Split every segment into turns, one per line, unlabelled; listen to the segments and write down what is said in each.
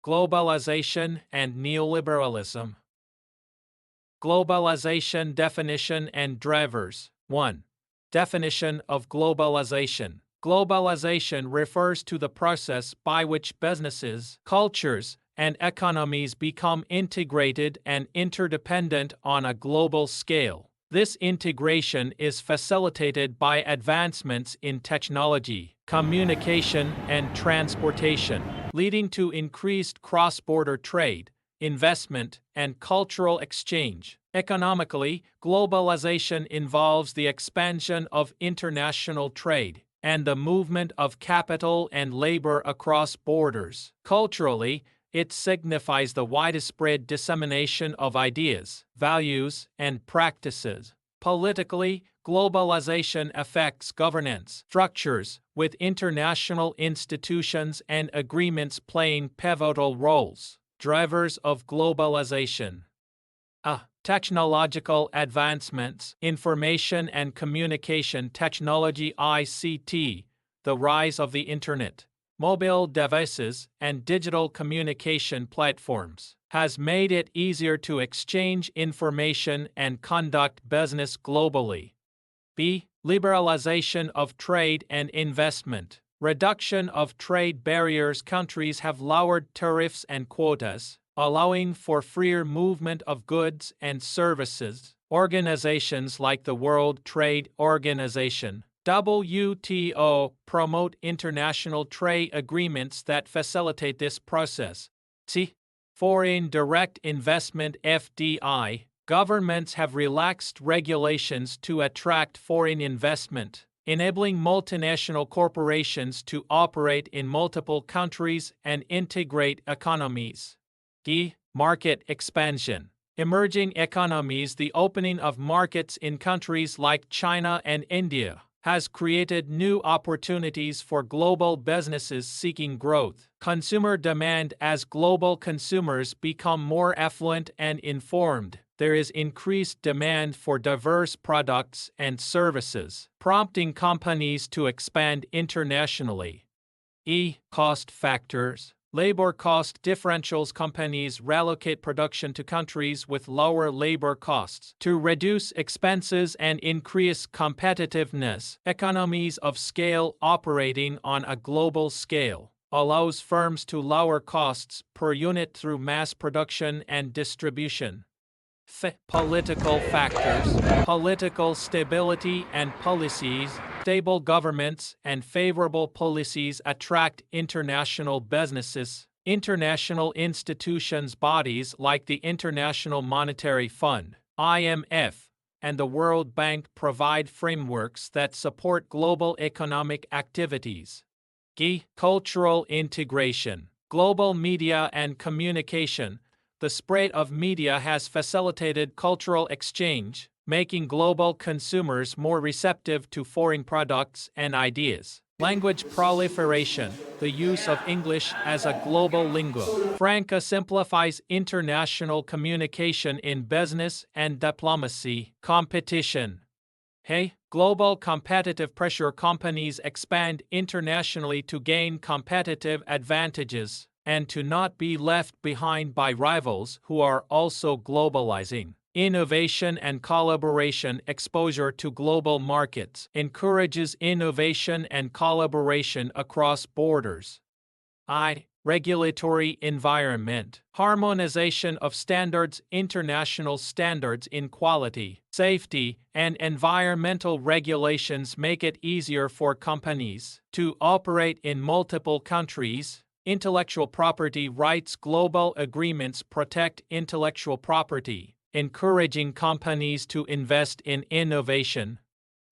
Globalization and Neoliberalism. Globalization definition and drivers. 1. Definition of globalization. Globalization refers to the process by which businesses, cultures, and economies become integrated and interdependent on a global scale. This integration is facilitated by advancements in technology, communication, and transportation, leading to increased cross-border trade, investment, and cultural exchange. Economically, globalization involves the expansion of international trade and the movement of capital and labor across borders. Culturally, it signifies the widespread dissemination of ideas, values, and practices. Politically, globalization affects governance structures, with international institutions and agreements playing pivotal roles. Drivers of globalization. Technological advancements, information and communication technology (ICT), the rise of the Internet, mobile devices, and digital communication platforms has made it easier to exchange information and conduct business globally. B. Liberalization of trade and investment. Reduction of trade barriers. Countries have lowered tariffs and quotas, allowing for freer movement of goods and services. Organizations like the World Trade Organization (WTO) promote international trade agreements that facilitate this process. C. Foreign direct investment (FDI). Governments have relaxed regulations to attract foreign investment, enabling multinational corporations to operate in multiple countries and integrate economies. D. Market expansion. Emerging economies. The opening of markets in countries like China and India has created new opportunities for global businesses seeking growth. Consumer demand. As global consumers become more affluent and informed, there is increased demand for diverse products and services, prompting companies to expand internationally. E. Cost factors. Labor cost differentials. Companies relocate production to countries with lower labor costs to reduce expenses and increase competitiveness. Economies of scale. Operating on a global scale allows firms to lower costs per unit through mass production and distribution. Political factors. Political stability and policies. Stable governments and favorable policies attract international businesses. International institutions. Bodies like the International Monetary Fund (IMF) and the World Bank provide frameworks that support global economic activities. G. Cultural integration. Global media and communication. The spread of media has facilitated cultural exchange, making global consumers more receptive to foreign products and ideas. Language proliferation. The use of English as a global lingua franca simplifies international communication in business and diplomacy. Competition. Global competitive pressure. Companies expand internationally to gain competitive advantages and to not be left behind by rivals who are also globalizing. Innovation and collaboration. Exposure to global markets encourages innovation and collaboration across borders. I. Regulatory environment. Harmonization of standards. International standards in quality, safety, and environmental regulations make it easier for companies to operate in multiple countries. Intellectual property rights. Global agreements protect intellectual property, encouraging companies to invest in innovation.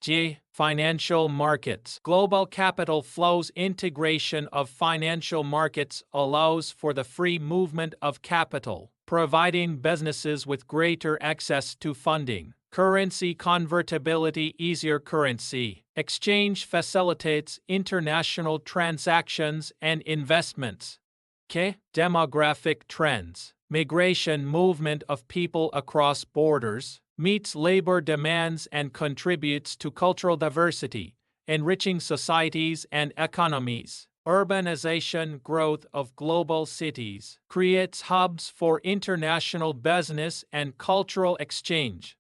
G. Financial markets. Global capital flows. Integration of financial markets allows for the free movement of capital, providing businesses with greater access to funding. Currency convertibility. Easier currency exchange facilitates international transactions and investments. K. Demographic trends. Migration. Movement of people across borders meets labor demands and contributes to cultural diversity, enriching societies and economies. Urbanization growth of global cities creates hubs for international business and cultural exchange.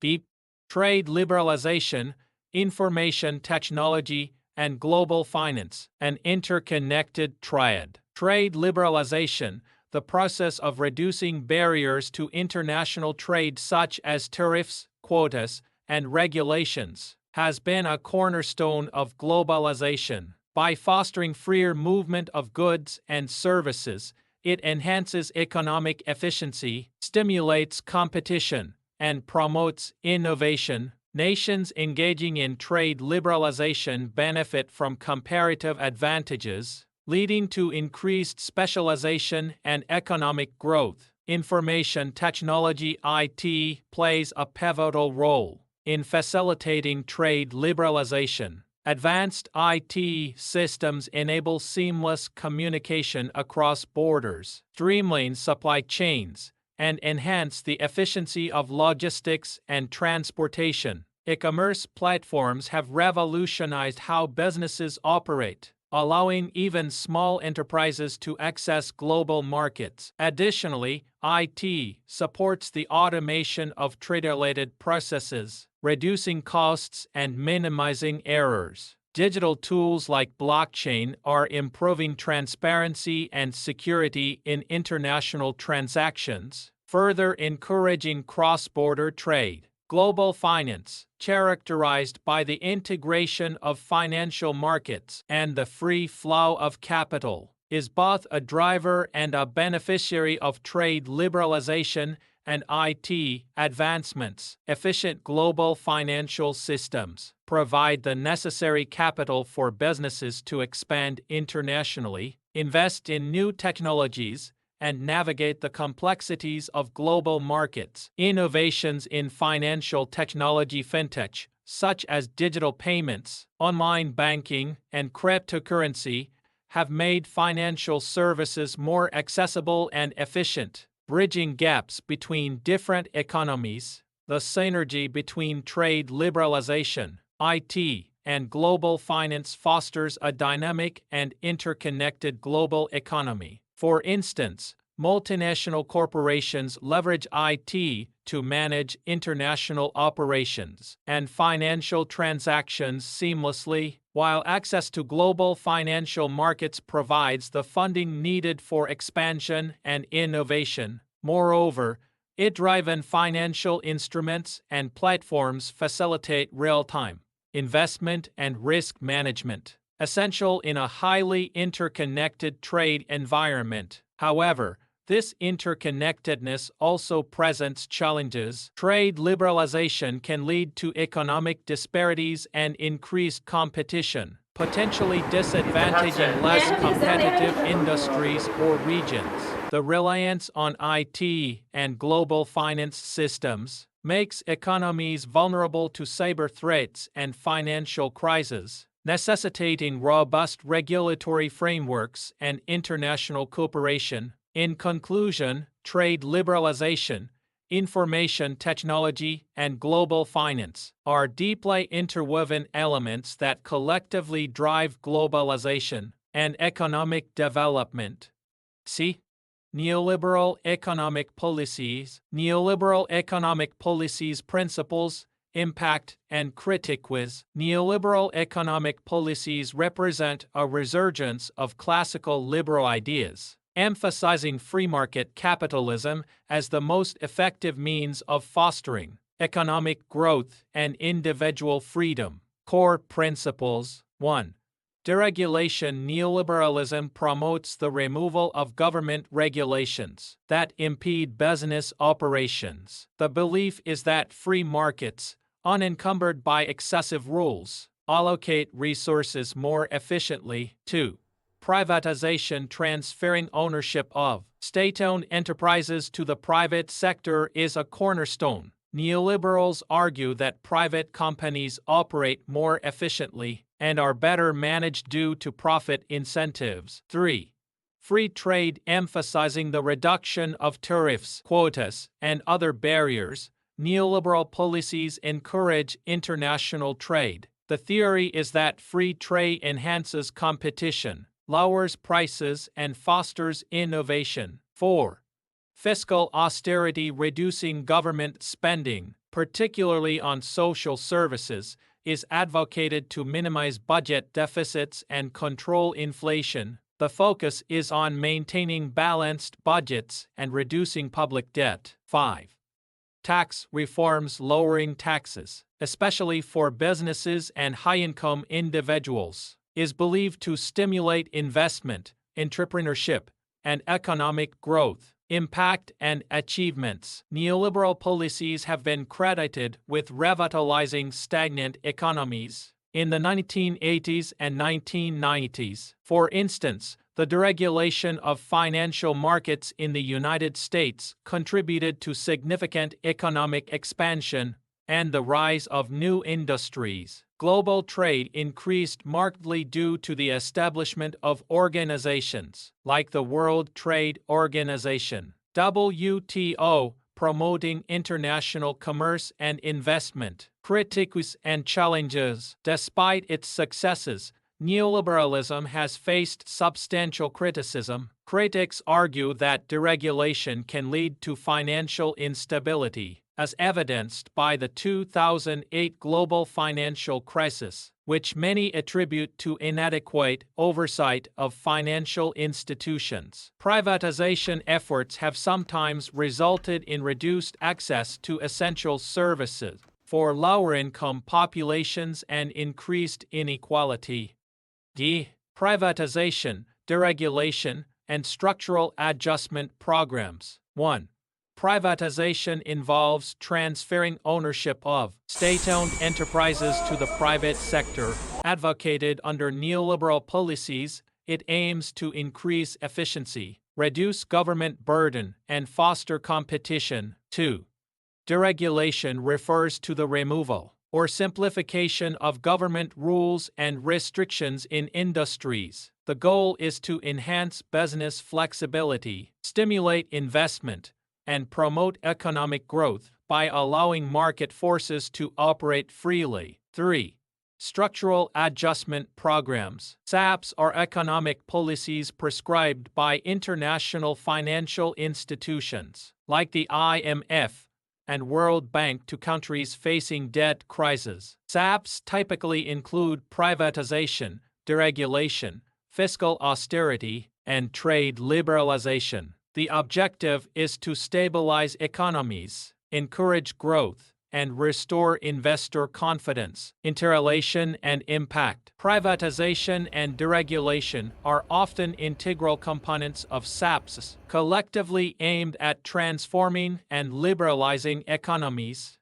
B. Trade liberalization, information technology, and global finance, an interconnected triad. Trade liberalization, the process of reducing barriers to international trade such as tariffs, quotas, and regulations, has been a cornerstone of globalization. By fostering freer movement of goods and services, it enhances economic efficiency, stimulates competition, and promotes innovation. Nations engaging in trade liberalization benefit from comparative advantages, leading to increased specialization and economic growth. Information technology (IT) plays a pivotal role in facilitating trade liberalization. Advanced IT systems enable seamless communication across borders, streamline supply chains, and enhance the efficiency of logistics and transportation. E-commerce platforms have revolutionized how businesses operate, allowing even small enterprises to access global markets. Additionally, IT supports the automation of trade-related processes, reducing costs and minimizing errors. Digital tools like blockchain are improving transparency and security in international transactions, further encouraging cross-border trade. Global finance, characterized by the integration of financial markets and the free flow of capital, is both a driver and a beneficiary of trade liberalization and IT advancements. Efficient global financial systems provide the necessary capital for businesses to expand internationally, invest in new technologies, and navigate the complexities of global markets. Innovations in financial technology fintech, such as digital payments, online banking, and cryptocurrency, have made financial services more accessible and efficient, bridging gaps between different economies. The synergy between trade liberalization, IT, and global finance fosters a dynamic and interconnected global economy. For instance, multinational corporations leverage IT to manage international operations and financial transactions seamlessly, while access to global financial markets provides the funding needed for expansion and innovation. Moreover, AI-driven financial instruments and platforms facilitate real-time investment and risk management, essential in a highly interconnected trade environment. However, this interconnectedness also presents challenges. Trade liberalization can lead to economic disparities and increased competition, potentially disadvantaging less competitive industries or regions. The reliance on IT and global finance systems makes economies vulnerable to cyber threats and financial crises, necessitating robust regulatory frameworks and international cooperation. In conclusion, trade liberalization, information technology, and global finance are deeply interwoven elements that collectively drive globalization and economic development. See Neoliberal economic policies, neoliberal economic policies principles, impact, and critiques. Neoliberal economic policies represent a resurgence of classical liberal ideas, emphasizing free market capitalism as the most effective means of fostering economic growth and individual freedom. Core principles 1. Deregulation. Neoliberalism promotes the removal of government regulations that impede business operations. The belief is that free markets, unencumbered by excessive rules, allocate resources more efficiently. 2. Privatization. Transferring ownership of state-owned enterprises to the private sector is a cornerstone. Neoliberals argue that private companies operate more efficiently and are better managed due to profit incentives. 3. Free trade. Emphasizing the reduction of tariffs, quotas, and other barriers, neoliberal policies encourage international trade. The theory is that free trade enhances competition, lowers prices and fosters innovation. 4. Fiscal austerity, reducing government spending, particularly on social services, is advocated to minimize budget deficits and control inflation. The focus is on maintaining balanced budgets and reducing public debt. 5. Tax reforms, lowering taxes, especially for businesses and high-income individuals, is believed to stimulate investment, entrepreneurship, and economic growth. Impact and achievements. Neoliberal policies have been credited with revitalizing stagnant economies in the 1980s and 1990s. For instance, the deregulation of financial markets in the United States contributed to significant economic expansion and the rise of new industries. Global trade increased markedly due to the establishment of organizations like the World Trade Organization, WTO, promoting international commerce and investment. Critiques and challenges. Despite its successes, neoliberalism has faced substantial criticism. Critics argue that deregulation can lead to financial instability, as evidenced by the 2008 global financial crisis, which many attribute to inadequate oversight of financial institutions. Privatization efforts have sometimes resulted in reduced access to essential services for lower-income populations and increased inequality. Privatization, deregulation, and structural adjustment programs. 1. Privatization involves transferring ownership of state-owned enterprises to the private sector. Advocated under neoliberal policies, it aims to increase efficiency, reduce government burden, and foster competition. 2. Deregulation refers to the removal or simplification of government rules and restrictions in industries. The goal is to enhance business flexibility, stimulate investment, and promote economic growth by allowing market forces to operate freely. 3. Structural adjustment programs. SAPs are economic policies prescribed by international financial institutions, like the IMF and World Bank, to countries facing debt crises. SAPs typically include privatization, deregulation, fiscal austerity, and trade liberalization. The objective is to stabilize economies, encourage growth, and restore investor confidence. Interrelation and impact. Privatization and deregulation are often integral components of SAPs, collectively aimed at transforming and liberalizing economies.